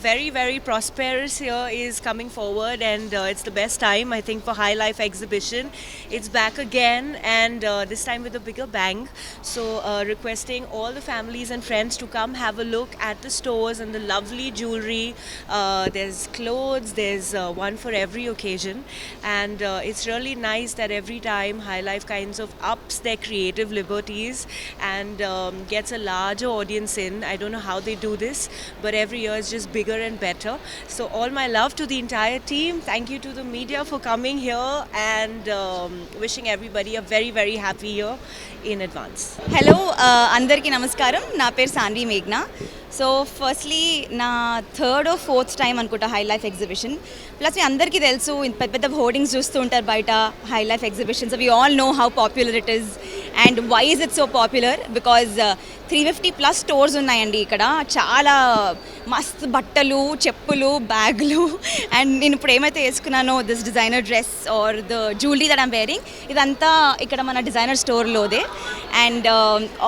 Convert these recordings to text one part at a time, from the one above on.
very, very prosperous year is coming forward, and it's the best time, I think, for High Life exhibition. It's back again, and this time with a bigger bang. So, requesting all the families and friends to come have a look at the stores and the lovely jewelry. There's clothes, there's one for every occasion, and it's really nice that every time High Life kinds of ups their creative liberties and gets a larger audience in. I don't know how they do this, but every year is just bigger and better. So all my love to the entire team. Thank you to the media for coming here, and wishing everybody a very, very happy year in advance. Hello అందరికీ నమస్కారం. నా పేరు సాన్వి మేఘ్నా. So firstly నా third or fourth time అనుకుంటా Hi Life exhibition. Plus మీ అందరికీ తెలుసు పెద్ద పెద్ద హోర్డింగ్స్ చూస్తూ ఉంటారు బయట Hi Life exhibitions. We all know how popular it is and why is it so popular because 350+ stores ఉన్నాయండి ఇక్కడ. చాలా మస్తు బట్టలు, చెప్పులు, బ్యాగులు, అండ్ నేను ఇప్పుడు ఏమైతే వేసుకున్నానో this designer dress or the jewellery that I'm wearing, ఇదంతా ఇక్కడ మన డిజైనర్ స్టోర్లోదే. అండ్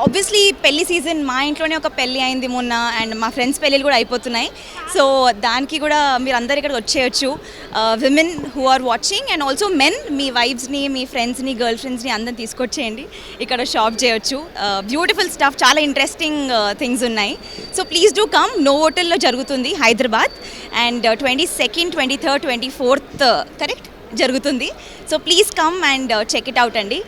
ఆబ్వియస్లీ పెళ్లి సీజన్, మా ఇంట్లోనే ఒక పెళ్ళి అయింది మొన్న, అండ్ మా ఫ్రెండ్స్ పెళ్ళిళ్ళు కూడా అయిపోతున్నాయి. సో దానికి కూడా మీరు అందరు ఇక్కడికి వచ్చేయచ్చు. Women who are watching and also men, మీ వైఫ్స్ని, మీ ఫ్రెండ్స్ని, గర్ల్ ఫ్రెండ్స్ని అందరిని తీసుకొచ్చేయండి, ఇక్కడ షాప్ చేయొచ్చు. బ్యూటిఫుల్ స్టఫ్, చాలా ఇంట్రెస్టింగ్ థింగ్స్ ఉన్నాయి. So please do come. నోవోటెల్లో జరుగుతుంది Hyderabad, and 22nd, 23rd, 24th correct జరుగుతుంది. So please come and check it out అండి.